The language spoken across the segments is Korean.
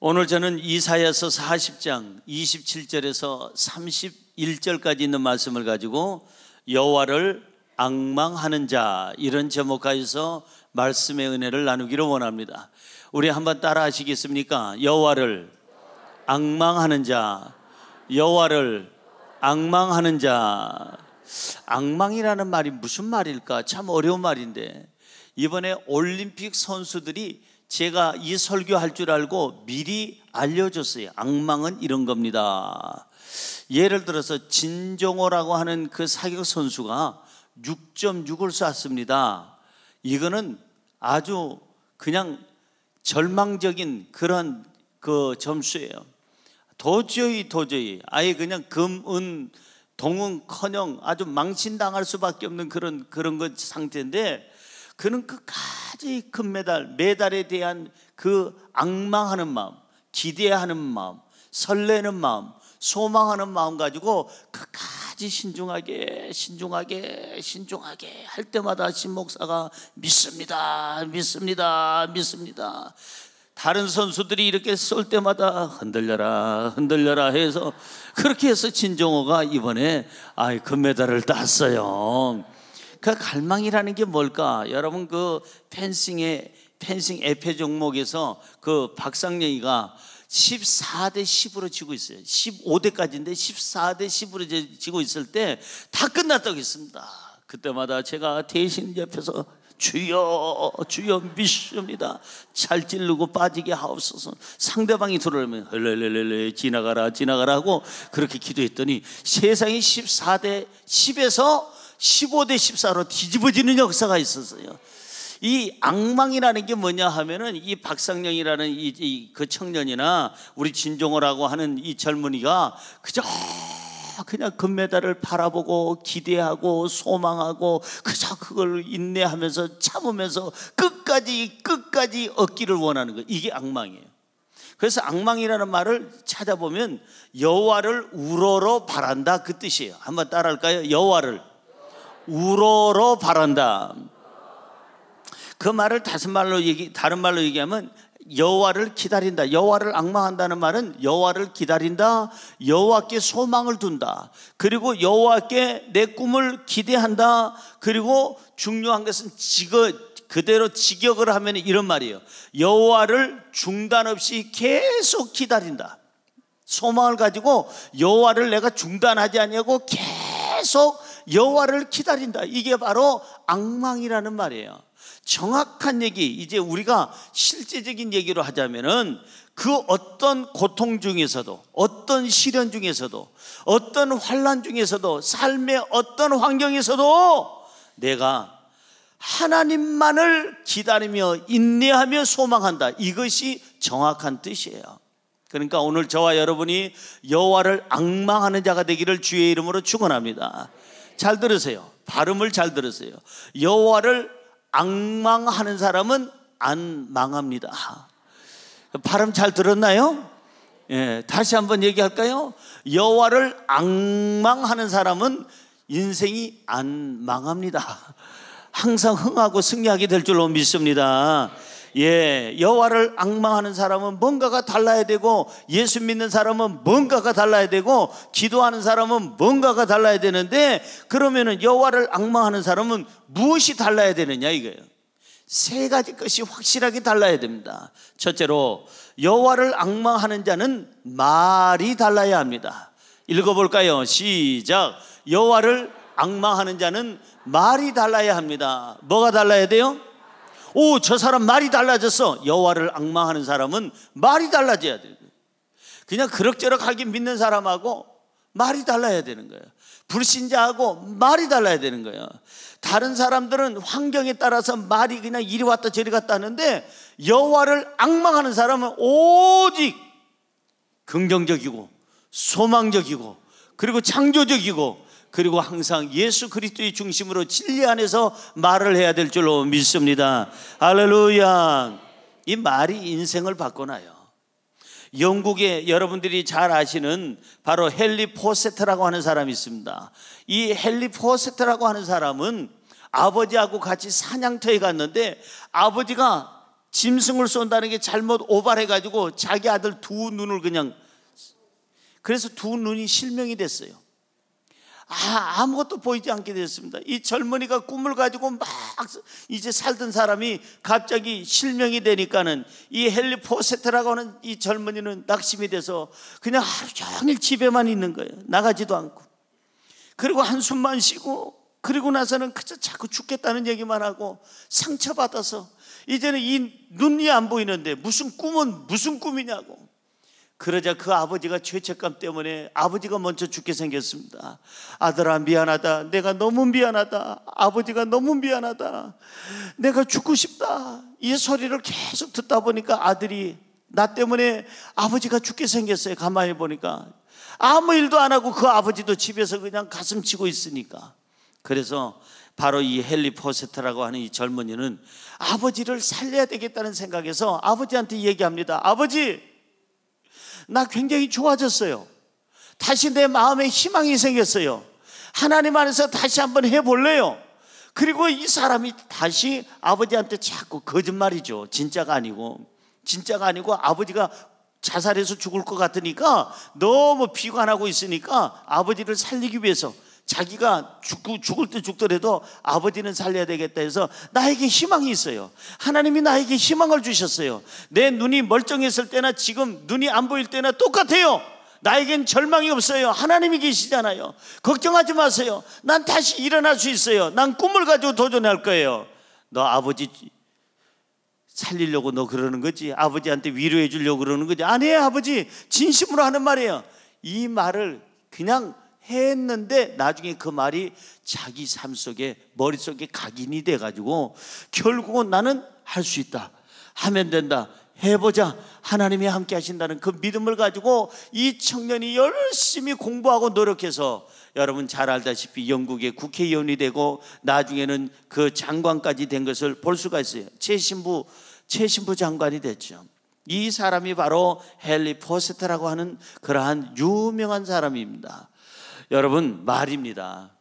오늘 저는 이사야서 40장 27절에서 31절까지 있는 말씀을 가지고 여호와를 앙망하는 자, 이런 제목하에서 말씀의 은혜를 나누기를 원합니다. 우리 한번 따라 하시겠습니까? 여호와를 앙망하는 자, 여호와를 앙망하는 자. 앙망이라는 말이 무슨 말일까? 참 어려운 말인데, 이번에 올림픽 선수들이 제가 이 설교할 줄 알고 미리 알려줬어요. 앙망은 이런 겁니다. 예를 들어서 진종호라고 하는 그 사격 선수가 6.6을 쐈습니다. 이거는 아주 그냥 절망적인 그런 그 점수예요. 도저히 아예 그냥 금, 은, 동은커녕 아주 망신당할 수밖에 없는 그런 것 상태인데, 그는 끝까지 금메달, 메달에 대한 그 앙망하는 마음, 기대하는 마음, 설레는 마음, 소망하는 마음 가지고 끝까지 신중하게 할 때마다 신목사가 믿습니다. 다른 선수들이 이렇게 쏠 때마다 흔들려라 해서, 그렇게 해서 진종호가 이번에 금메달을 땄어요. 그 갈망이라는 게 뭘까? 여러분, 그 펜싱 에페 종목에서 그 박상영이가 14대 10으로 지고 있어요. 15대까지인데 14대 10으로 지고 있을 때 다 끝났다고 했습니다. 그때마다 제가 대신 옆에서 주여 믿습니다, 잘 찌르고 빠지게 하옵소서. 상대방이 들어오면 헐레레레레 지나가라 하고 그렇게 기도했더니 세상이 14대 10에서 15대 14로 뒤집어지는 역사가 있었어요. 이 앙망이라는 게 뭐냐 하면은, 이 박상영이라는 그 청년이나 우리 진종호라고 하는 이 젊은이가 그냥 금메달을 바라보고 기대하고 소망하고 그저 그걸 인내하면서 참으면서 끝까지 얻기를 원하는 거예요. 이게 앙망이에요. 그래서 앙망이라는 말을 찾아보면 여호와를 우러러 바란다, 그 뜻이에요. 한번 따라할까요? 여호와를 우러러 바란다. 그 말을 다른 말로 얘기하면 여호와를 기다린다. 여호와를 앙망한다는 말은 여호와를 기다린다, 여호와께 소망을 둔다, 그리고 여호와께 내 꿈을 기대한다. 그리고 중요한 것은 그대로 직역을 하면 이런 말이에요. 여호와를 중단 없이 계속 기다린다. 소망을 가지고 여호와를 내가 중단하지 아니하고 계속 여호와를 기다린다. 이게 바로 앙망이라는 말이에요. 정확한 얘기, 이제 우리가 실제적인 얘기로 하자면은, 그 어떤 고통 중에서도, 어떤 시련 중에서도, 어떤 환난 중에서도, 삶의 어떤 환경에서도 내가 하나님만을 기다리며 인내하며 소망한다. 이것이 정확한 뜻이에요. 그러니까 오늘 저와 여러분이 여호와를 앙망하는 자가 되기를 주의 이름으로 축원합니다. 잘 들으세요. 발음을 잘 들으세요. 여호와를 앙망하는 사람은 안 망합니다. 발음 잘 들었나요? 다시 한번 얘기할까요? 여호와를 앙망하는 사람은 인생이 안 망합니다. 항상 흥하고 승리하게 될 줄로 믿습니다. 여호와를 앙망하는 사람은 뭔가가 달라야 되고, 예수 믿는 사람은 뭔가가 달라야 되고, 기도하는 사람은 뭔가가 달라야 되는데, 그러면은 여호와를 앙망하는 사람은 무엇이 달라야 되느냐 이거예요. 세 가지 것이 확실하게 달라야 됩니다. 첫째로, 여호와를 앙망하는 자는 말이 달라야 합니다. 읽어볼까요? 시작. 여호와를 앙망하는 자는 말이 달라야 합니다. 뭐가 달라야 돼요? 저 사람 말이 달라졌어. 여호와를 앙망하는 사람은 말이 달라져야 돼요. 그냥 그럭저럭하게 믿는 사람하고 말이 달라야 되는 거예요. 불신자하고 말이 달라야 되는 거예요. 다른 사람들은 환경에 따라서 말이 그냥 이리 왔다 저리 갔다 하는데, 여호와를 앙망하는 사람은 오직 긍정적이고 소망적이고 그리고 창조적이고, 그리고 항상 예수 그리스도의 중심으로 진리 안에서 말을 해야 될 줄로 믿습니다. 할렐루야. 이 말이 인생을 바꿔놔요. 영국에 여러분들이 잘 아시는 바로 헨리 포세트라고 하는 사람이 있습니다. 이 헨리 포세트라고 하는 사람은 아버지하고 같이 사냥터에 갔는데, 아버지가 짐승을 쏜다는 게 잘못 오발해가지고 자기 아들 두 눈을 그냥, 그래서 두 눈이 실명이 됐어요. 아무것도 보이지 않게 됐습니다. 이 젊은이가 꿈을 가지고 막 이제 살던 사람이 갑자기 실명이 되니까는 이 헨리 포세트라고 하는 이 젊은이는 낙심이 돼서 그냥 하루 종일 집에만 있는 거예요. 나가지도 않고. 그리고 한숨만 쉬고, 그리고 나서는 그저 자꾸 죽겠다는 얘기만 하고 상처받아서 이제는 이 눈이 안 보이는데 무슨 꿈은 무슨 꿈이냐고. 그러자 그 아버지가 죄책감 때문에 아버지가 먼저 죽게 생겼습니다. 아들아, 미안하다. 내가 너무 미안하다. 아버지가 너무 미안하다. 내가 죽고 싶다. 이 소리를 계속 듣다 보니까 아들이 나 때문에 아버지가 죽게 생겼어요. 가만히 보니까 아무 일도 안 하고 그 아버지도 집에서 그냥 가슴 치고 있으니까. 그래서 바로 이 헨리 포세트라고 하는 이 젊은이는 아버지를 살려야 되겠다는 생각에서 아버지한테 얘기합니다. 아버지, 나 굉장히 좋아졌어요. 다시 내 마음에 희망이 생겼어요. 하나님 안에서 다시 한번 해볼래요. 그리고 이 사람이 다시 아버지한테 자꾸 거짓말이죠. 진짜가 아니고 아버지가 자살해서 죽을 것 같으니까 너무 비관하고 있으니까 아버지를 살리기 위해서 자기가 죽을 때 죽더라도 아버지는 살려야 되겠다 해서 나에게 희망이 있어요. 하나님이 나에게 희망을 주셨어요. 내 눈이 멀쩡했을 때나 지금 눈이 안 보일 때나 똑같아요. 나에겐 절망이 없어요. 하나님이 계시잖아요. 걱정하지 마세요. 난 다시 일어날 수 있어요. 난 꿈을 가지고 도전할 거예요. 너 아버지 살리려고 너 그러는 거지? 아버지한테 위로해 주려고 그러는 거지? 아니에요, 아버지. 진심으로 하는 말이에요. 이 말을 그냥 했는데 나중에 그 말이 자기 삶 속에 머릿속에 각인이 돼가지고 결국은 나는 할 수 있다, 하면 된다, 해보자, 하나님이 함께 하신다는 그 믿음을 가지고 이 청년이 열심히 공부하고 노력해서 여러분 잘 알다시피 영국의 국회의원이 되고 나중에는 그 장관까지 된 것을 볼 수가 있어요. 최신부 장관이 됐죠. 이 사람이 바로 헨리 포세트라고 하는 그러한 유명한 사람입니다. 여러분, 말입니다.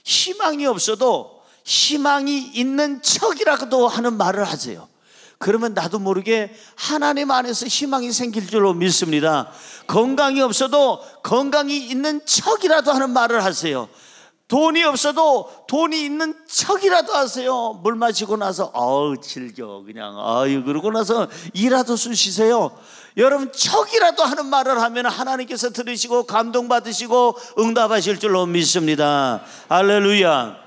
희망이 없어도 희망이 있는 척이라고도 하는 말을 하세요. 그러면 나도 모르게 하나님 안에서 희망이 생길 줄로 믿습니다. 건강이 없어도 건강이 있는 척이라도 하는 말을 하세요. 돈이 없어도 돈이 있는 척이라도 하세요. 물 마시고 나서 즐겨 그냥 그러고 나서 이라도 쑤시세요. 여러분, 척이라도 하는 말을 하면 하나님께서 들으시고 감동받으시고 응답하실 줄로 믿습니다. 할렐루야.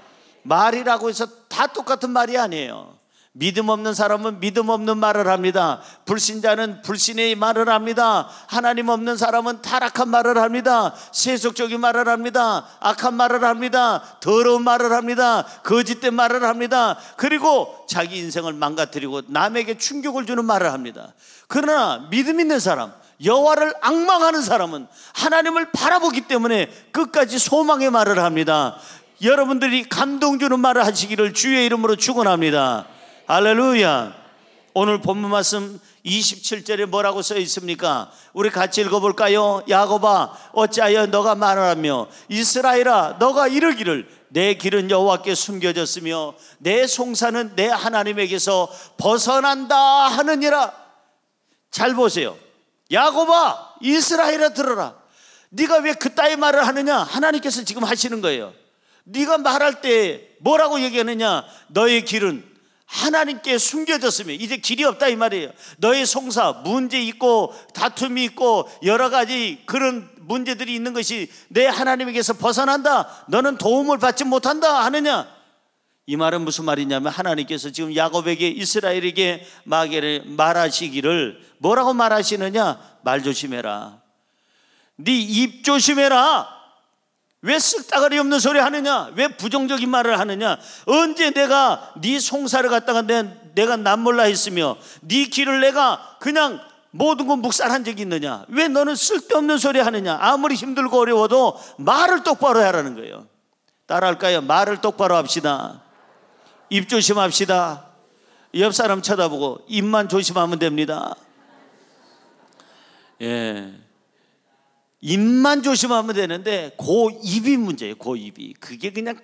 말이라고 해서 다 똑같은 말이 아니에요. 믿음 없는 사람은 믿음 없는 말을 합니다. 불신자는 불신의 말을 합니다. 하나님 없는 사람은 타락한 말을 합니다. 세속적인 말을 합니다. 악한 말을 합니다. 더러운 말을 합니다. 거짓된 말을 합니다. 그리고 자기 인생을 망가뜨리고 남에게 충격을 주는 말을 합니다. 그러나 믿음 있는 사람, 여호와를 앙망하는 사람은 하나님을 바라보기 때문에 끝까지 소망의 말을 합니다. 여러분들이 감동 주는 말을 하시기를 주의 이름으로 축원합니다. 할렐루야. 오늘 본문 말씀 27절에 뭐라고 써 있습니까? 우리 같이 읽어볼까요? 야곱아, 어찌하여 너가 말하며 이스라엘아, 너가 이르기를 내 길은 여호와께 숨겨졌으며 내 송사는 내 하나님에게서 벗어난다 하느니라. 잘 보세요. 야곱아, 이스라엘아, 들어라. 네가 왜 그따위 말을 하느냐? 하나님께서 지금 하시는 거예요. 네가 말할 때 뭐라고 얘기하느냐? 너의 길은 하나님께 숨겨졌으며 이제 길이 없다 이 말이에요. 너의 송사, 문제 있고 다툼이 있고 여러 가지 그런 문제들이 있는 것이 내 하나님에게서 벗어난다, 너는 도움을 받지 못한다 하느냐? 이 말은 무슨 말이냐면 하나님께서 지금 야곱에게, 이스라엘에게 말하시기를 뭐라고 말하시느냐? 말 조심해라. 네 입 조심해라. 왜 쓱다가리 없는 소리 하느냐? 왜 부정적인 말을 하느냐? 언제 내가 네 송사를 갖다가 내가 남몰라 했으며 네 길을 내가 그냥 모든 거 묵살한 적이 있느냐? 왜 너는 쓸데없는 소리 하느냐? 아무리 힘들고 어려워도 말을 똑바로 하라는 거예요. 따라할까요? 말을 똑바로 합시다. 입 조심합시다. 옆 사람 쳐다보고 입만 조심하면 됩니다. 예. 입만 조심하면 되는데 그 입이 문제예요. 그 입이. 그게 그냥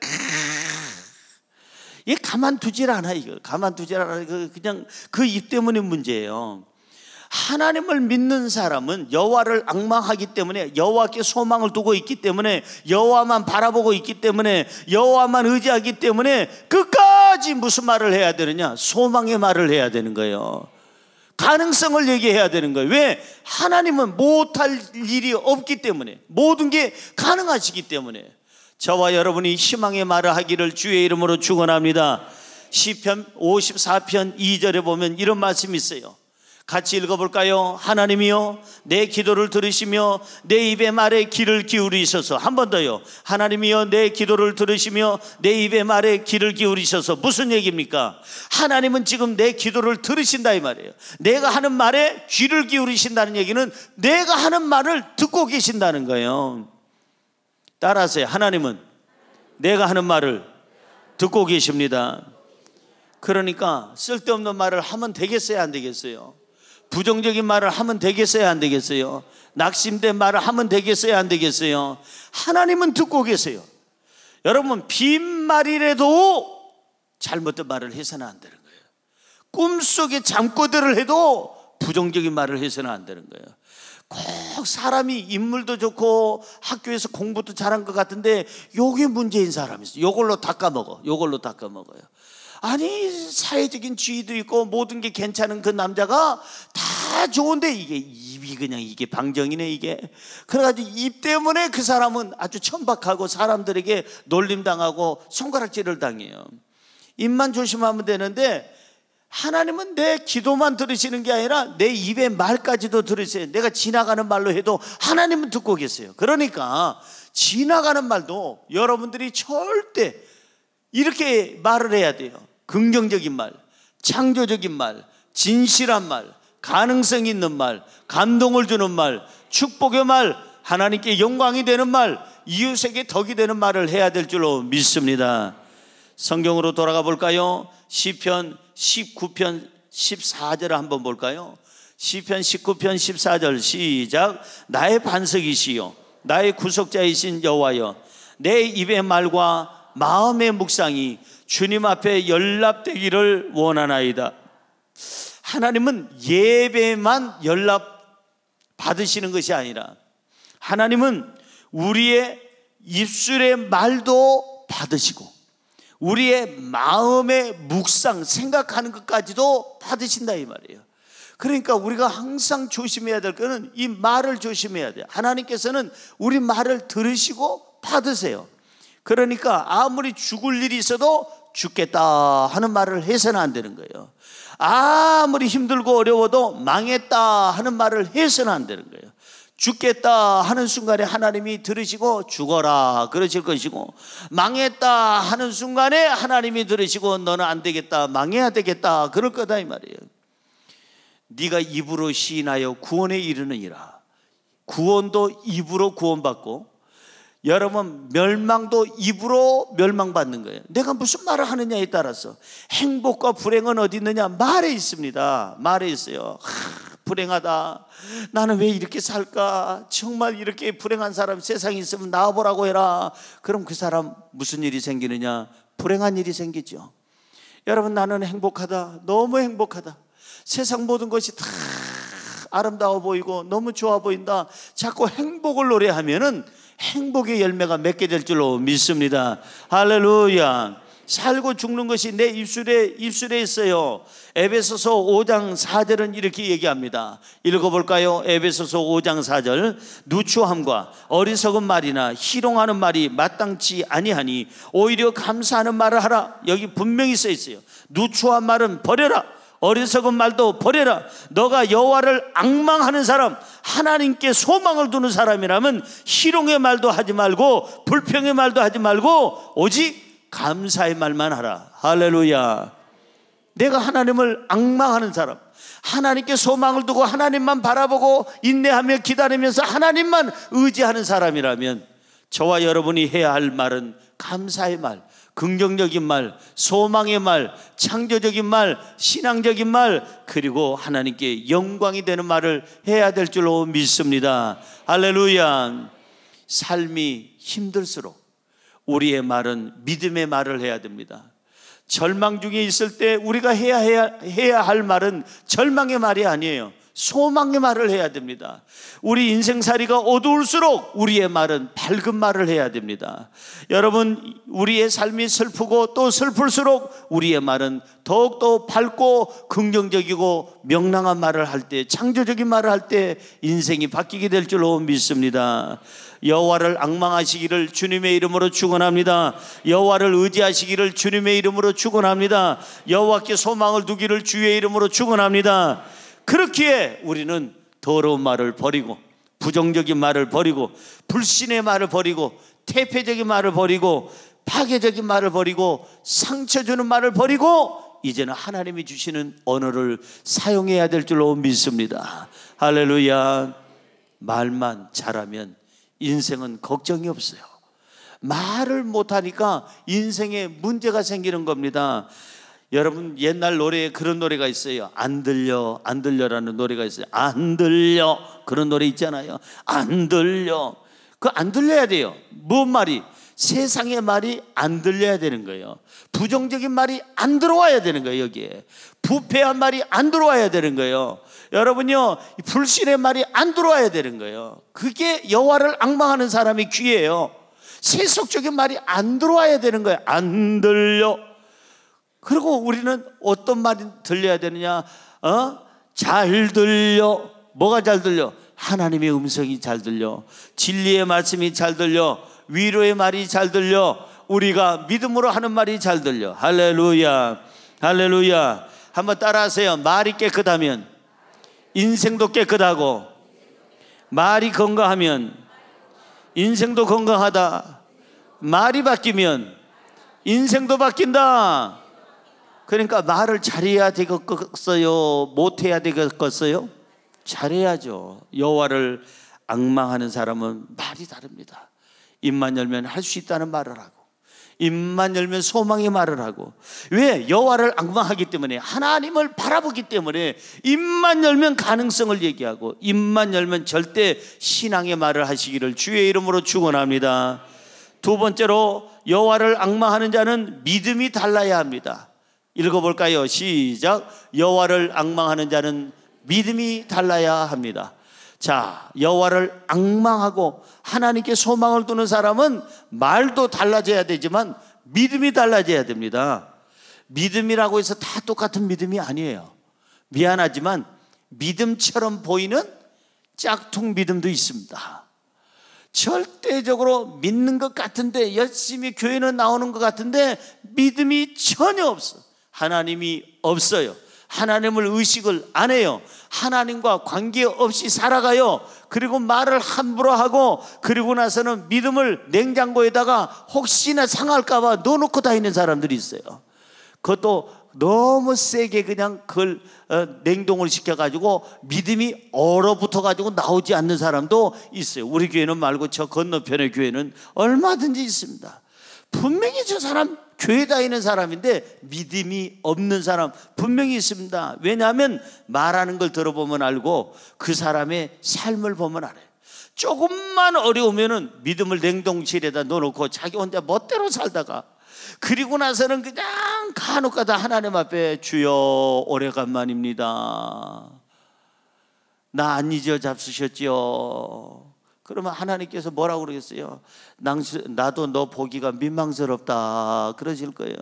얘 가만두질 않아. 이거 가만두질 않아. 그냥 그 입 때문에 문제예요. 하나님을 믿는 사람은 여호와를 앙망하기 때문에, 여호와께 소망을 두고 있기 때문에, 여호와만 바라보고 있기 때문에, 여호와만 의지하기 때문에 끝까지 무슨 말을 해야 되느냐? 소망의 말을 해야 되는 거예요. 가능성을 얘기해야 되는 거예요. 왜? 하나님은 못할 일이 없기 때문에, 모든 게 가능하시기 때문에. 저와 여러분이 희망의 말을 하기를 주의 이름으로 축원합니다. 시편 54편 2절에 보면 이런 말씀이 있어요. 같이 읽어볼까요? 하나님이여 내 기도를 들으시며 내 입의 말에 귀를 기울이셔서. 한 번 더요. 하나님이여 내 기도를 들으시며 내 입의 말에 귀를 기울이셔서. 무슨 얘기입니까? 하나님은 지금 내 기도를 들으신다 이 말이에요. 내가 하는 말에 귀를 기울이신다는 얘기는 내가 하는 말을 듣고 계신다는 거예요. 따라하세요. 하나님은 내가 하는 말을 듣고 계십니다. 그러니까 쓸데없는 말을 하면 되겠어요, 안 되겠어요? 부정적인 말을 하면 되겠어요, 안 되겠어요? 낙심된 말을 하면 되겠어요, 안 되겠어요? 하나님은 듣고 계세요. 여러분, 빈말이라도 잘못된 말을 해서는 안 되는 거예요. 꿈속에 잠꼬대를 해도 부정적인 말을 해서는 안 되는 거예요. 꼭 사람이 인물도 좋고 학교에서 공부도 잘한 것 같은데 요게 문제인 사람이 있어요. 요걸로 닦아먹어. 요걸로 닦아먹어요. 아니, 사회적인 지위도 있고 모든 게 괜찮은 그 남자가 다 좋은데 이게 입이 그냥 이게 방정이네 이게. 그래가지고 입 때문에 그 사람은 아주 천박하고 사람들에게 놀림당하고 손가락질을 당해요. 입만 조심하면 되는데 하나님은 내 기도만 들으시는 게 아니라 내 입의 말까지도 들으세요. 내가 지나가는 말로 해도 하나님은 듣고 계세요. 그러니까 지나가는 말도 여러분들이 절대 이렇게 말을 해야 돼요. 긍정적인 말, 창조적인 말, 진실한 말, 가능성 있는 말, 감동을 주는 말, 축복의 말, 하나님께 영광이 되는 말, 이웃에게 덕이 되는 말을 해야 될 줄로 믿습니다. 성경으로 돌아가 볼까요? 시편 19편 14절을 한번 볼까요? 시편 19편 14절 시작. 나의 반석이시요 나의 구속자이신 여호와여 내 입의 말과 마음의 묵상이 주님 앞에 연락되기를 원하나이다. 하나님은 예배만 연락 받으시는 것이 아니라 하나님은 우리의 입술의 말도 받으시고 우리의 마음의 묵상, 생각하는 것까지도 받으신다 이 말이에요. 그러니까 우리가 항상 조심해야 될 것은 이 말을 조심해야 돼요. 하나님께서는 우리 말을 들으시고 받으세요. 그러니까 아무리 죽을 일이 있어도 죽겠다 하는 말을 해서는 안 되는 거예요. 아무리 힘들고 어려워도 망했다 하는 말을 해서는 안 되는 거예요. 죽겠다 하는 순간에 하나님이 들으시고 죽어라 그러실 것이고, 망했다 하는 순간에 하나님이 들으시고 너는 안 되겠다, 망해야 되겠다 그럴 거다 이 말이에요. 네가 입으로 시인하여 구원에 이르느니라. 구원도 입으로 구원받고 여러분 멸망도 입으로 멸망받는 거예요. 내가 무슨 말을 하느냐에 따라서. 행복과 불행은 어디 있느냐? 말에 있습니다. 말에 있어요. 불행하다, 나는 왜 이렇게 살까, 정말 이렇게 불행한 사람 세상에 있으면 나와보라고 해라. 그럼 그 사람 무슨 일이 생기느냐? 불행한 일이 생기죠. 여러분, 나는 행복하다, 너무 행복하다, 세상 모든 것이 다 아름다워 보이고 너무 좋아 보인다, 자꾸 행복을 노래하면은 행복의 열매가 맺게 될 줄로 믿습니다. 할렐루야. 살고 죽는 것이 내 입술에 있어요. 에베소서 5장 4절은 이렇게 얘기합니다. 읽어볼까요? 에베소서 5장 4절. 누추함과 어리석은 말이나 희롱하는 말이 마땅치 아니하니 오히려 감사하는 말을 하라. 여기 분명히 써 있어요. 누추한 말은 버려라, 어리석은 말도 버려라. 너가 여호와를 앙망하는 사람, 하나님께 소망을 두는 사람이라면 희롱의 말도 하지 말고 불평의 말도 하지 말고 오직 감사의 말만 하라. 할렐루야. 내가 하나님을 앙망하는 사람, 하나님께 소망을 두고 하나님만 바라보고 인내하며 기다리면서 하나님만 의지하는 사람이라면 저와 여러분이 해야 할 말은 감사의 말, 긍정적인 말, 소망의 말, 창조적인 말, 신앙적인 말, 그리고 하나님께 영광이 되는 말을 해야 될 줄로 믿습니다. 할렐루야. 삶이 힘들수록 우리의 말은 믿음의 말을 해야 됩니다. 절망 중에 있을 때 우리가 해야 할 말은 절망의 말이 아니에요. 소망의 말을 해야 됩니다. 우리 인생살이가 어두울수록 우리의 말은 밝은 말을 해야 됩니다. 여러분, 우리의 삶이 슬프고 또 슬플수록 우리의 말은 더욱더 밝고 긍정적이고 명랑한 말을 할 때, 창조적인 말을 할 때 인생이 바뀌게 될 줄로 믿습니다. 여호와를 앙망하시기를 주님의 이름으로 축원합니다. 여호와를 의지하시기를 주님의 이름으로 축원합니다. 여호와께 소망을 두기를 주의 이름으로 축원합니다. 그렇기에 우리는 더러운 말을 버리고, 부정적인 말을 버리고, 불신의 말을 버리고, 퇴폐적인 말을 버리고, 파괴적인 말을 버리고, 상처 주는 말을 버리고, 이제는 하나님이 주시는 언어를 사용해야 될 줄로 믿습니다. 할렐루야. 말만 잘하면 인생은 걱정이 없어요. 말을 못하니까 인생에 문제가 생기는 겁니다. 여러분, 옛날 노래에 그런 노래가 있어요. 안 들려, 안 들려라는 노래가 있어요. 안 들려, 그런 노래 있잖아요. 안 들려. 그 안 들려야 돼요. 뭔 말이? 세상의 말이 안 들려야 되는 거예요. 부정적인 말이 안 들어와야 되는 거예요. 여기에 부패한 말이 안 들어와야 되는 거예요. 여러분요, 불신의 말이 안 들어와야 되는 거예요. 그게 여호와를 앙망하는 사람의 귀예요. 세속적인 말이 안 들어와야 되는 거예요. 안 들려. 그리고 우리는 어떤 말이 들려야 되느냐? 잘 들려. 뭐가 잘 들려? 하나님의 음성이 잘 들려. 진리의 말씀이 잘 들려. 위로의 말이 잘 들려. 우리가 믿음으로 하는 말이 잘 들려. 할렐루야, 할렐루야. 한번 따라하세요. 말이 깨끗하면 인생도 깨끗하고, 말이 건강하면 인생도 건강하다. 말이 바뀌면 인생도 바뀐다. 그러니까 말을 잘해야 되겠어요? 못해야 되겠어요? 잘해야죠. 여호와를 앙망하는 사람은 말이 다릅니다. 입만 열면 할 수 있다는 말을 하고, 입만 열면 소망의 말을 하고. 왜? 여호와를 앙망하기 때문에, 하나님을 바라보기 때문에 입만 열면 가능성을 얘기하고, 입만 열면 절대 신앙의 말을 하시기를 주의 이름으로 축원합니다. 두 번째로, 여호와를 앙망하는 자는 믿음이 달라야 합니다. 읽어볼까요? 시작. 여호와를 앙망하는 자는 믿음이 달라야 합니다. 자, 여호와를 앙망하고 하나님께 소망을 두는 사람은 말도 달라져야 되지만 믿음이 달라져야 됩니다. 믿음이라고 해서 다 똑같은 믿음이 아니에요. 미안하지만 믿음처럼 보이는 짝퉁 믿음도 있습니다. 절대적으로 믿는 것 같은데, 열심히 교회는 나오는 것 같은데 믿음이 전혀 없어. 하나님이 없어요. 하나님을 의식을 안 해요. 하나님과 관계없이 살아가요. 그리고 말을 함부로 하고, 그리고 나서는 믿음을 냉장고에다가 혹시나 상할까 봐 넣어놓고 다니는 사람들이 있어요. 그것도 너무 세게 그냥 그걸 냉동을 시켜가지고 믿음이 얼어붙어가지고 나오지 않는 사람도 있어요. 우리 교회는 말고 저 건너편의 교회는 얼마든지 있습니다. 분명히 저 사람 교회 다니는 사람인데 믿음이 없는 사람 분명히 있습니다. 왜냐하면 말하는 걸 들어보면 알고, 그 사람의 삶을 보면 알아요. 조금만 어려우면은 믿음을 냉동실에다 넣어놓고 자기 혼자 멋대로 살다가, 그리고 나서는 그냥 간혹가다 하나님 앞에 주여 오래간만입니다. 나 안 잊어 잡수셨지요? 그러면 하나님께서 뭐라고 그러겠어요? 나도 너 보기가 민망스럽다 그러실 거예요.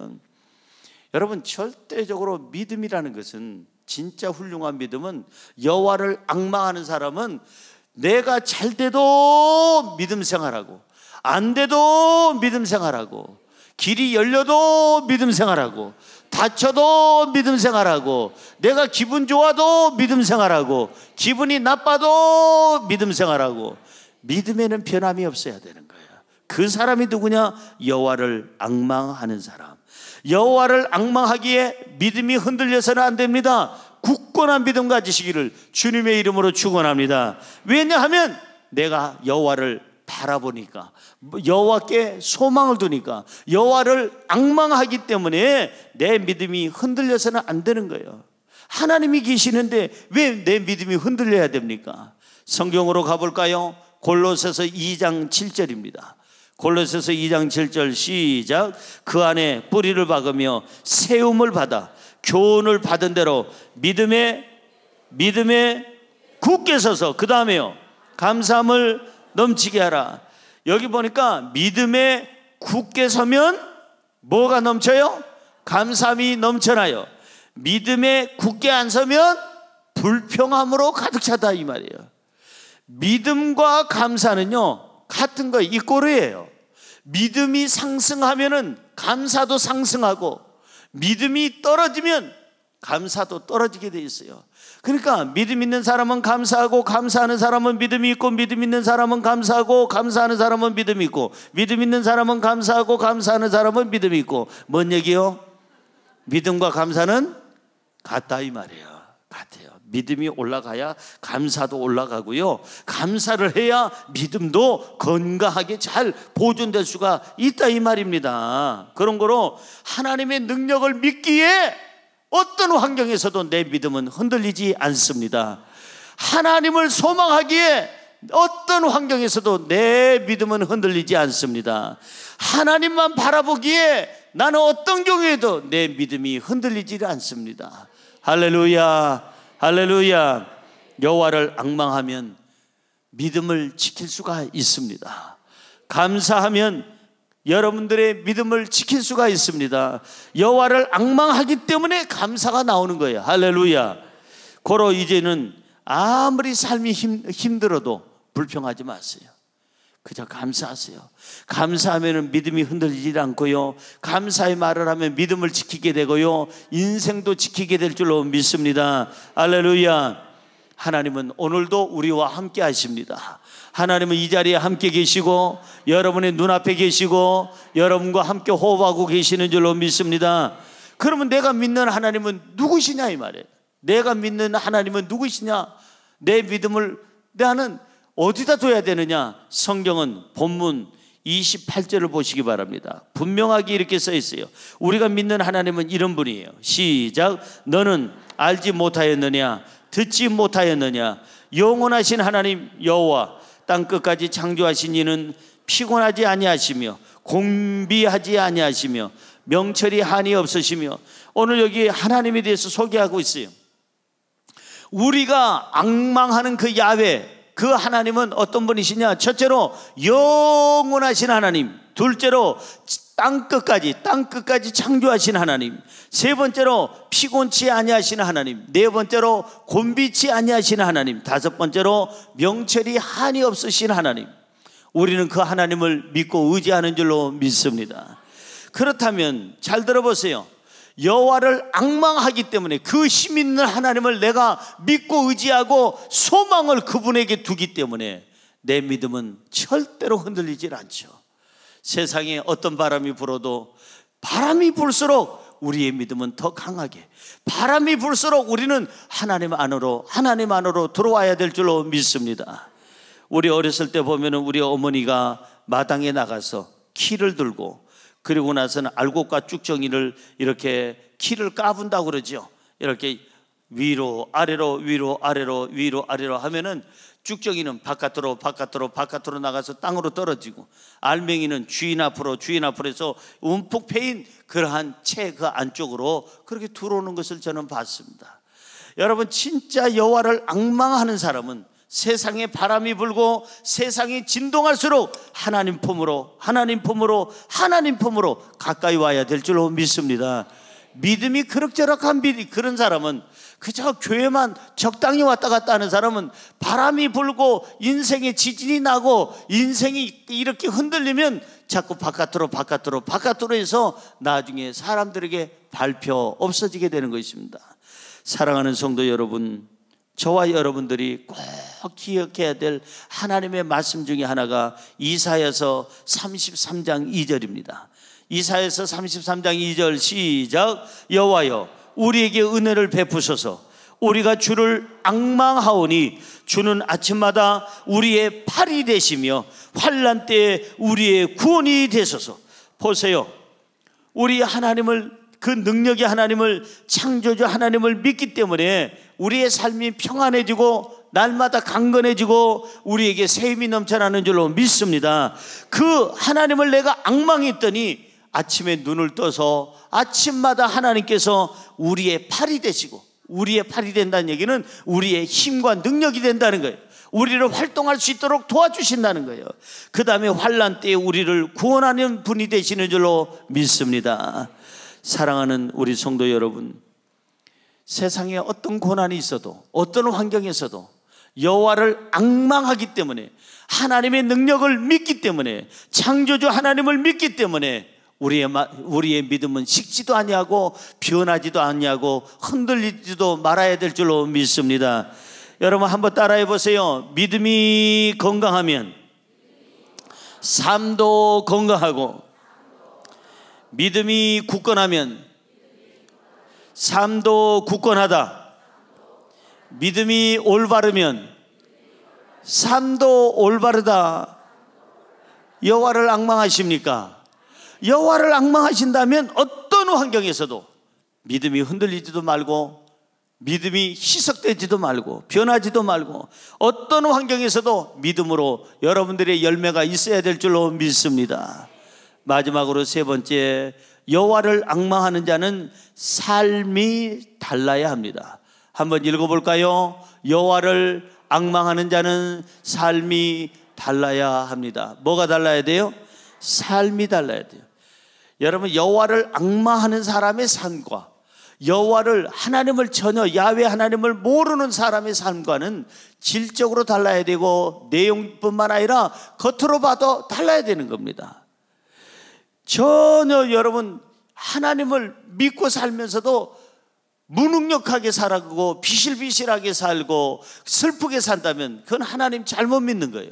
여러분, 절대적으로 믿음이라는 것은, 진짜 훌륭한 믿음은, 여호와를 앙망하는 사람은 내가 잘 돼도 믿음 생활하고, 안 돼도 믿음 생활하고, 길이 열려도 믿음 생활하고, 다쳐도 믿음 생활하고, 내가 기분 좋아도 믿음 생활하고, 기분이 나빠도 믿음 생활하고, 믿음에는 변함이 없어야 되는 거예요. 그 사람이 누구냐? 여호와를 앙망하는 사람. 여호와를 앙망하기에 믿음이 흔들려서는 안 됩니다. 굳건한 믿음 가지시기를 주님의 이름으로 축원합니다. 왜냐하면 내가 여호와를 바라보니까, 여호와께 소망을 두니까, 여호와를 앙망하기 때문에 내 믿음이 흔들려서는 안 되는 거예요. 하나님이 계시는데 왜 내 믿음이 흔들려야 됩니까? 성경으로 가볼까요? 골로새서 2장 7절입니다. 골로새서 2장 7절 시작. 그 안에 뿌리를 박으며 세움을 받아 교훈을 받은 대로 믿음에 굳게 서서 그 다음에요 감사함을 넘치게 하라. 여기 보니까 믿음에 굳게 서면 뭐가 넘쳐요? 감사함이 넘쳐나요. 믿음에 굳게 안 서면 불평함으로 가득 차다 이 말이에요. 믿음과 감사는요 같은 거예요. 이 꼴이에요. 믿음이 상승하면은 감사도 상승하고, 믿음이 떨어지면 감사도 떨어지게 돼 있어요. 그러니까 믿음 있는 사람은 감사하고, 감사하는 사람은 믿음이 있고, 믿음 있는 사람은 감사하고, 감사하는 사람은 믿음이 있고, 믿음 있는 사람은 감사하고, 감사하는 사람은 믿음이 있고. 뭔 얘기요? 믿음과 감사는 같다 이 말이에요. 같아요. 믿음이 올라가야 감사도 올라가고요, 감사를 해야 믿음도 건강하게 잘 보존될 수가 있다 이 말입니다. 그런 거로 하나님의 능력을 믿기에 어떤 환경에서도 내 믿음은 흔들리지 않습니다. 하나님을 소망하기에 어떤 환경에서도 내 믿음은 흔들리지 않습니다. 하나님만 바라보기에 나는 어떤 경우에도 내 믿음이 흔들리지 않습니다. 할렐루야, 할렐루야. 여호와를 앙망하면 믿음을 지킬 수가 있습니다. 감사하면 여러분들의 믿음을 지킬 수가 있습니다. 여호와를 앙망하기 때문에 감사가 나오는 거예요. 할렐루야. 고로 이제는 아무리 삶이 힘들어도 불평하지 마세요. 그저 감사하세요. 감사하면 믿음이 흔들리지 않고요, 감사의 말을 하면 믿음을 지키게 되고요, 인생도 지키게 될 줄로 믿습니다. 할렐루야. 하나님은 오늘도 우리와 함께 하십니다. 하나님은 이 자리에 함께 계시고, 여러분의 눈앞에 계시고, 여러분과 함께 호흡하고 계시는 줄로 믿습니다. 그러면 내가 믿는 하나님은 누구시냐 이 말이에요. 내가 믿는 하나님은 누구시냐? 내 믿음을 나는 어디다 둬야 되느냐? 성경은 본문 28절을 보시기 바랍니다. 분명하게 이렇게 써 있어요. 우리가 믿는 하나님은 이런 분이에요. 시작. 너는 알지 못하였느냐? 듣지 못하였느냐? 영원하신 하나님 여호와 땅 끝까지 창조하신 이는 피곤하지 아니하시며 공비하지 아니하시며 명철이 한이 없으시며. 오늘 여기 하나님에 대해서 소개하고 있어요. 우리가 앙망하는 그 야훼, 그 하나님은 어떤 분이시냐? 첫째로 영원하신 하나님, 둘째로 땅 끝까지 창조하신 하나님, 세 번째로 피곤치 아니하신 하나님, 네 번째로 곤비치 아니하신 하나님, 다섯 번째로 명철이 한이 없으신 하나님. 우리는 그 하나님을 믿고 의지하는 줄로 믿습니다. 그렇다면 잘 들어보세요. 여호와를 앙망하기 때문에 그 힘 있는 하나님을 내가 믿고 의지하고 소망을 그분에게 두기 때문에 내 믿음은 절대로 흔들리지 않죠. 세상에 어떤 바람이 불어도 바람이 불수록 우리의 믿음은 더 강하게, 바람이 불수록 우리는 하나님 안으로 들어와야 될 줄로 믿습니다. 우리 어렸을 때 보면 우리 어머니가 마당에 나가서 키를 들고, 그리고 나서는 알곡과 쭉정이를 이렇게 키를 까분다고 그러죠. 이렇게 위로 아래로 위로 아래로 위로 아래로 하면은 쭉정이는 바깥으로 나가서 땅으로 떨어지고, 알맹이는 주인 앞으로 해서 움푹 패인 그러한 채 그 안쪽으로 그렇게 들어오는 것을 저는 봤습니다. 여러분, 진짜 여호와를 앙망하는 사람은 세상에 바람이 불고 세상이 진동할수록 하나님 품으로 가까이 와야 될 줄로 믿습니다. 믿음이 그럭저럭한 그런 사람은, 그저 교회만 적당히 왔다 갔다 하는 사람은 바람이 불고 인생에 지진이 나고 인생이 이렇게 흔들리면 자꾸 바깥으로 해서 나중에 사람들에게 밟혀 없어지게 되는 것입니다. 사랑하는 성도 여러분, 저와 여러분들이 꼭 기억해야 될 하나님의 말씀 중에 하나가 이사야서 33장 2절입니다. 이사야서 33장 2절 시작. 여호와여, 우리에게 은혜를 베푸소서. 우리가 주를 앙망하오니 주는 아침마다 우리의 팔이 되시며 환난 때에 우리의 구원이 되소서. 보세요, 우리 하나님을, 그 능력의 하나님을, 창조주 하나님을 믿기 때문에 우리의 삶이 평안해지고 날마다 강건해지고 우리에게 새 힘이 넘쳐나는 줄로 믿습니다. 그 하나님을 내가 앙망했더니 아침에 눈을 떠서 아침마다 하나님께서 우리의 팔이 되시고, 우리의 팔이 된다는 얘기는 우리의 힘과 능력이 된다는 거예요. 우리를 활동할 수 있도록 도와주신다는 거예요. 그 다음에 환난 때에 우리를 구원하는 분이 되시는 줄로 믿습니다. 사랑하는 우리 성도 여러분, 세상에 어떤 고난이 있어도, 어떤 환경에서도 여호와를 앙망하기 때문에, 하나님의 능력을 믿기 때문에, 창조주 하나님을 믿기 때문에 우리의 믿음은 식지도 아니하고 변하지도 아니하고 흔들리지도 말아야 될 줄로 믿습니다. 여러분 한번 따라해 보세요. 믿음이 건강하면 삶도 건강하고, 믿음이 굳건하면 삶도 굳건하다. 믿음이 올바르면 삶도 올바르다. 여호와를 앙망하십니까? 여호와를 앙망하신다면 어떤 환경에서도 믿음이 흔들리지도 말고, 믿음이 희석되지도 말고, 변하지도 말고, 어떤 환경에서도 믿음으로 여러분들의 열매가 있어야 될 줄로 믿습니다. 마지막으로 세 번째, 여호와를 앙망하는 자는 삶이 달라야 합니다. 한번 읽어볼까요? 여호와를 앙망하는 자는 삶이 달라야 합니다. 뭐가 달라야 돼요? 삶이 달라야 돼요. 여러분, 여호와를 앙망하는 사람의 삶과 여호와를, 하나님을 전혀 야훼 하나님을 모르는 사람의 삶과는 질적으로 달라야 되고, 내용뿐만 아니라 겉으로 봐도 달라야 되는 겁니다. 전혀 여러분 하나님을 믿고 살면서도 무능력하게 살고 비실비실하게 살고 슬프게 산다면 그건 하나님 잘못 믿는 거예요.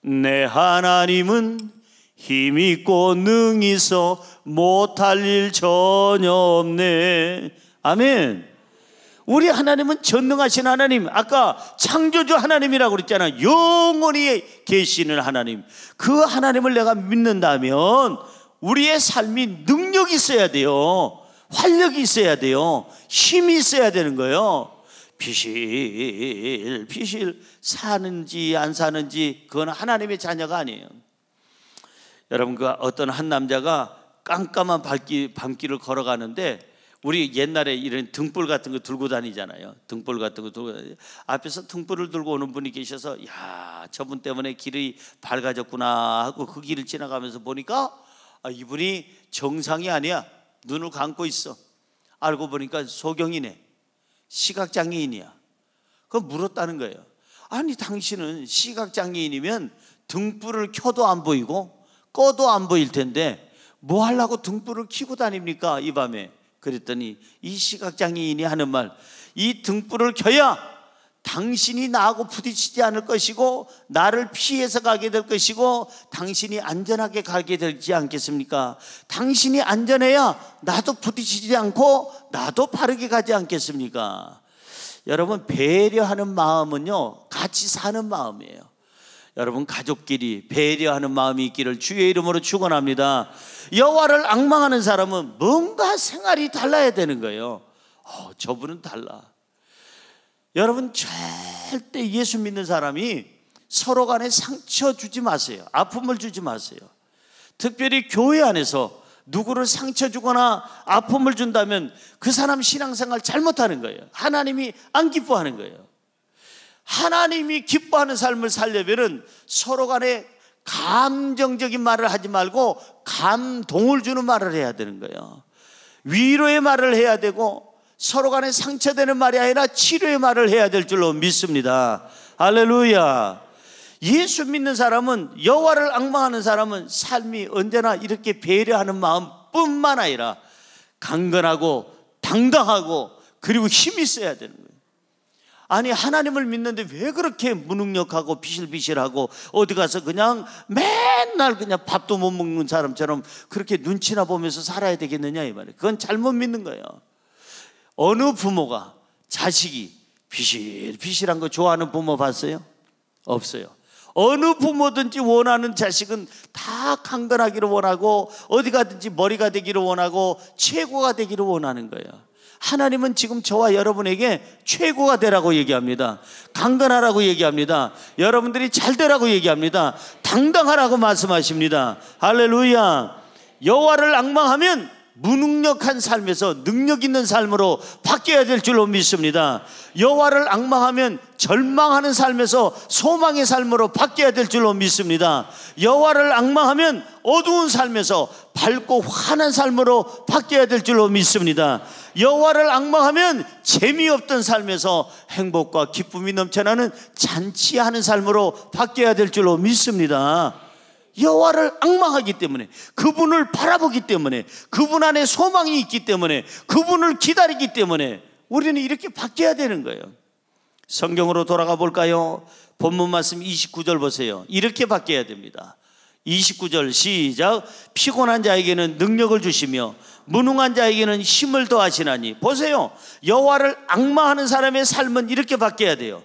내 하나님은 힘이 있고 능히 있어 못할 일 전혀 없네. 아멘. 우리 하나님은 전능하신 하나님, 아까 창조주 하나님이라고 그랬잖아요. 영원히 계시는 하나님. 그 하나님을 내가 믿는다면 우리의 삶이 능력이 있어야 돼요. 활력이 있어야 돼요. 힘이 있어야 되는 거예요. 비실 사는지 안 사는지 그건 하나님의 자녀가 아니에요. 여러분, 그 어떤 한 남자가 깜깜한 밤길을 걸어가는데, 우리 옛날에 이런 등불 같은 거 들고 다니잖아요. 등불 같은 거 들고 다니죠. 앞에서 등불을 들고 오는 분이 계셔서, 야, 저분 때문에 길이 밝아졌구나 하고 그 길을 지나가면서 보니까 이분이 정상이 아니야. 눈을 감고 있어. 알고 보니까 소경이네. 시각장애인이야. 그거 물었다는 거예요. 아니, 당신은 시각장애인이면 등불을 켜도 안 보이고 꺼도 안 보일 텐데 뭐 하려고 등불을 켜고 다닙니까 이 밤에? 그랬더니 이 시각장애인이 하는 말, 이 등불을 켜야 당신이 나하고 부딪히지 않을 것이고 나를 피해서 가게 될 것이고 당신이 안전하게 가게 되지 않겠습니까? 당신이 안전해야 나도 부딪히지 않고 나도 바르게 가지 않겠습니까? 여러분, 배려하는 마음은요, 같이 사는 마음이에요. 여러분, 가족끼리 배려하는 마음이 있기를 주의 이름으로 축원합니다. 여호와를 앙망하는 사람은 뭔가 생활이 달라야 되는 거예요. 저분은 달라. 여러분, 절대 예수 믿는 사람이 서로 간에 상처 주지 마세요. 아픔을 주지 마세요. 특별히 교회 안에서 누구를 상처 주거나 아픔을 준다면 그 사람 신앙생활 잘못하는 거예요. 하나님이 안 기뻐하는 거예요. 하나님이 기뻐하는 삶을 살려면 서로 간에 감정적인 말을 하지 말고 감동을 주는 말을 해야 되는 거예요. 위로의 말을 해야 되고 서로 간에 상처되는 말이 아니라 치료의 말을 해야 될 줄로 믿습니다. 할렐루야. 예수 믿는 사람은, 여호와를 앙망하는 사람은 삶이 언제나 이렇게 배려하는 마음뿐만 아니라 강건하고 당당하고 그리고 힘이 있어야 되는 거예요. 아니, 하나님을 믿는데 왜 그렇게 무능력하고 비실비실하고 어디 가서 그냥 맨날 그냥 밥도 못 먹는 사람처럼 그렇게 눈치나 보면서 살아야 되겠느냐 이 말이에요. 그건 잘못 믿는 거예요. 어느 부모가 자식이 비실비실한 거 좋아하는 부모 봤어요? 없어요. 어느 부모든지 원하는 자식은 다 강건하기를 원하고 어디 가든지 머리가 되기를 원하고 최고가 되기를 원하는 거예요. 하나님은 지금 저와 여러분에게 최고가 되라고 얘기합니다. 강건하라고 얘기합니다. 여러분들이 잘 되라고 얘기합니다. 당당하라고 말씀하십니다. 할렐루야. 여호와를 앙망하면 무능력한 삶에서 능력 있는 삶으로 바뀌어야 될 줄로 믿습니다. 여호와를 앙망하면 절망하는 삶에서 소망의 삶으로 바뀌어야 될 줄로 믿습니다. 여호와를 앙망하면 어두운 삶에서 밝고 환한 삶으로 바뀌어야 될 줄로 믿습니다. 여호와를 앙망하면 재미없던 삶에서 행복과 기쁨이 넘쳐나는 잔치하는 삶으로 바뀌어야 될 줄로 믿습니다. 여호와를 앙망하기 때문에, 그분을 바라보기 때문에, 그분 안에 소망이 있기 때문에, 그분을 기다리기 때문에 우리는 이렇게 바뀌어야 되는 거예요. 성경으로 돌아가 볼까요? 본문 말씀 29절 보세요. 이렇게 바뀌어야 됩니다. 29절 시작. 피곤한 자에게는 능력을 주시며 무능한 자에게는 힘을 더하시나니. 보세요. 여호와를 앙망하는 사람의 삶은 이렇게 바뀌어야 돼요.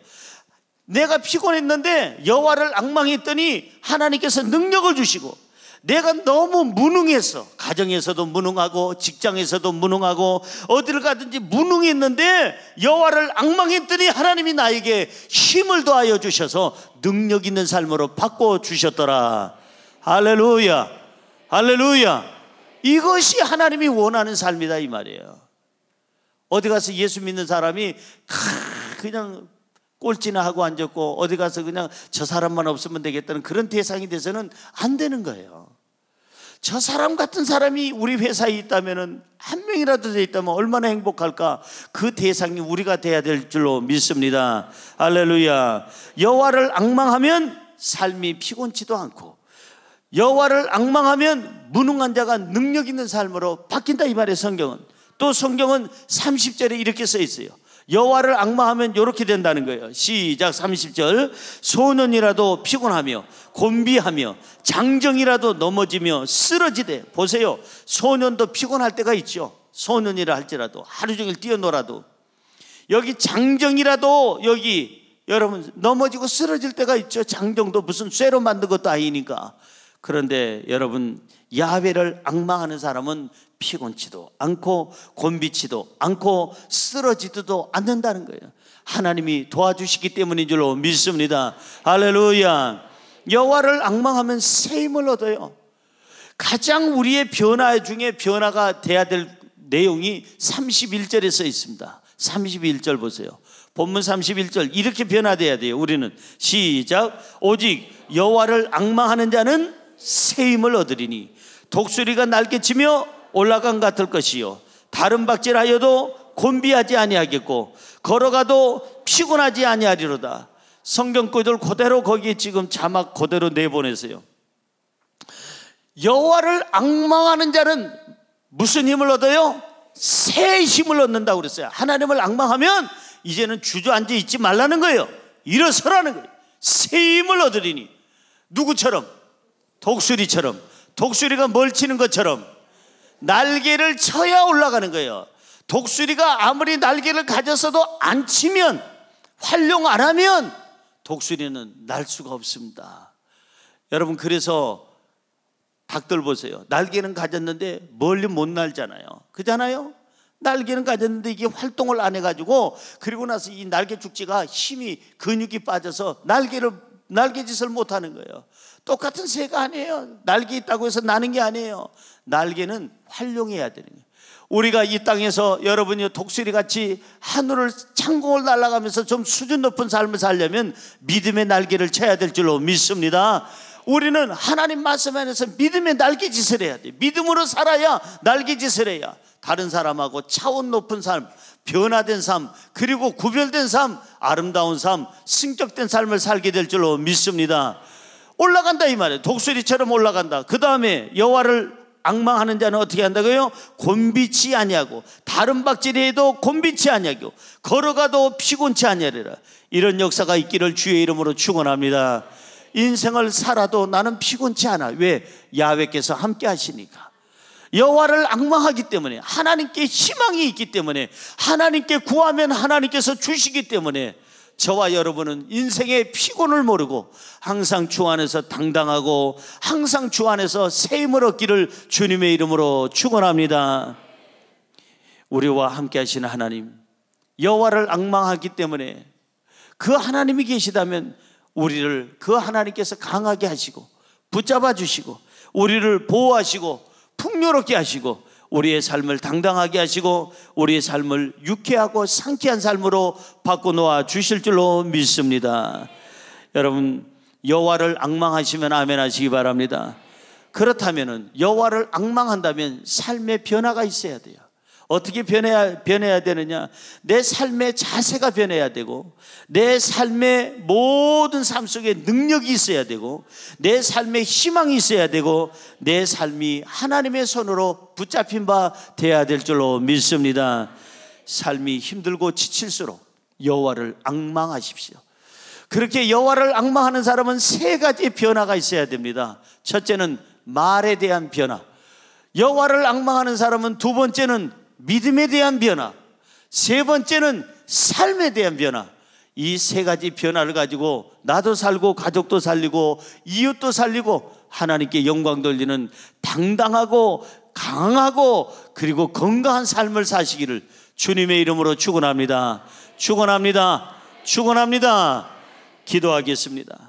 내가 피곤했는데 여호와를 앙망했더니 하나님께서 능력을 주시고, 내가 너무 무능했어. 가정에서도 무능하고 직장에서도 무능하고 어디를 가든지 무능했는데 여호와를 앙망했더니 하나님이 나에게 힘을 더하여 주셔서 능력 있는 삶으로 바꿔주셨더라. 할렐루야, 할렐루야. 이것이 하나님이 원하는 삶이다 이 말이에요. 어디 가서 예수 믿는 사람이 그냥 꼴찌나 하고 앉았고 어디 가서 그냥 저 사람만 없으면 되겠다는 그런 대상이 돼서는 안 되는 거예요. 저 사람 같은 사람이 우리 회사에 있다면, 한 명이라도 돼 있다면 얼마나 행복할까. 그 대상이 우리가 돼야 될 줄로 믿습니다. 할렐루야. 여호와를 앙망하면 삶이 피곤치도 않고, 여호와를 앙망하면 무능한 자가 능력 있는 삶으로 바뀐다 이 말이에요. 성경은 또 성경은 30절에 이렇게 써 있어요. 여호와를 앙망하면 이렇게 된다는 거예요. 시작. 30절. 소년이라도 피곤하며 곤비하며 장정이라도 넘어지며 쓰러지되. 보세요. 소년도 피곤할 때가 있죠. 소년이라 할지라도 하루 종일 뛰어놀아도. 여기 장정이라도 여기 여러분 넘어지고 쓰러질 때가 있죠. 장정도 무슨 쇠로 만든 것도 아니니까. 그런데 여러분, 야훼를 앙망하는 사람은 피곤치도 않고 곤비치도 않고 쓰러지지도 않는다는 거예요. 하나님이 도와주시기 때문인 줄로 믿습니다. 할렐루야. 여호와를 앙망하면 새 힘을 얻어요. 가장 우리의 변화 중에 변화가 돼야 될 내용이 31절에 써 있습니다. 31절 보세요. 본문 31절 이렇게 변화돼야 돼요. 우리는 시작. 오직 여호와를 앙망하는 자는 새 힘을 얻으리니 독수리가 날개치며 올라간 같을 것이요 다른 박질하여도 곤비하지 아니하겠고 걸어가도 피곤하지 아니하리로다. 성경 구절 그대로 거기에 지금 자막 그대로 내보내세요. 여호와를 앙망하는 자는 무슨 힘을 얻어요? 새 힘을 얻는다고 그랬어요. 하나님을 앙망하면 이제는 주저앉아 있지 말라는 거예요. 일어서라는 거예요. 새 힘을 얻으리니. 누구처럼? 독수리처럼. 독수리가 뭘 치는 것처럼 날개를 쳐야 올라가는 거예요. 독수리가 아무리 날개를 가졌어도 안 치면, 활용 안 하면 독수리는 날 수가 없습니다. 여러분, 그래서 닭들 보세요. 날개는 가졌는데 멀리 못 날잖아요. 그잖아요. 날개는 가졌는데 이게 활동을 안 해가지고, 그리고 나서 이 날개 축지가 힘이, 근육이 빠져서 날개짓을 못하는 거예요. 똑같은 새가 아니에요. 날개 있다고 해서 나는 게 아니에요. 날개는 활용해야 되는 거예요. 우리가 이 땅에서 여러분이 독수리같이 하늘을 창공을 날아가면서 좀 수준 높은 삶을 살려면 믿음의 날개를 쳐야 될 줄로 믿습니다. 우리는 하나님 말씀 안에서 믿음의 날개짓을 해야 돼요. 믿음으로 살아야 날개짓을 해야 다른 사람하고 차원 높은 삶, 변화된 삶, 그리고 구별된 삶, 아름다운 삶, 승격된 삶을 살게 될 줄로 믿습니다. 올라간다 이 말이에요. 독수리처럼 올라간다. 그 다음에 여호와를 앙망하는 자는 어떻게 한다고요? 곤비치 아니하고 다른 박질해도 곤비치 아니하고 걸어가도 피곤치 아니하리라. 이런 역사가 있기를 주의 이름으로 축원합니다. 인생을 살아도 나는 피곤치 않아. 왜? 야훼께서 함께 하시니까. 여호와를 앙망하기 때문에, 하나님께 희망이 있기 때문에, 하나님께 구하면 하나님께서 주시기 때문에 저와 여러분은 인생의 피곤을 모르고 항상 주 안에서 당당하고 항상 주 안에서 새 힘을 얻기를 주님의 이름으로 축원합니다. 우리와 함께 하시는 하나님, 여호와를 앙망하기 때문에 그 하나님이 계시다면 우리를 그 하나님께서 강하게 하시고 붙잡아 주시고 우리를 보호하시고 풍요롭게 하시고 우리의 삶을 당당하게 하시고 우리의 삶을 유쾌하고 상쾌한 삶으로 바꿔놓아 주실 줄로 믿습니다. 여러분, 여호와를 앙망하시면 아멘 하시기 바랍니다. 그렇다면 여호와를 앙망한다면 삶의 변화가 있어야 돼요. 어떻게 변해야 되느냐? 내 삶의 자세가 변해야 되고, 내 삶의 모든 삶 속에 능력이 있어야 되고, 내 삶에 희망이 있어야 되고, 내 삶이 하나님의 손으로 붙잡힌 바 되어야 될 줄로 믿습니다. 삶이 힘들고 지칠수록 여호와를 앙망하십시오. 그렇게 여호와를 앙망하는 사람은 세 가지 변화가 있어야 됩니다. 첫째는 말에 대한 변화. 여호와를 앙망하는 사람은 두 번째는 믿음에 대한 변화, 세 번째는 삶에 대한 변화. 이 세 가지 변화를 가지고 나도 살고 가족도 살리고 이웃도 살리고 하나님께 영광 돌리는 당당하고 강하고 그리고 건강한 삶을 사시기를 주님의 이름으로 축원합니다. 축원합니다. 축원합니다. 기도하겠습니다.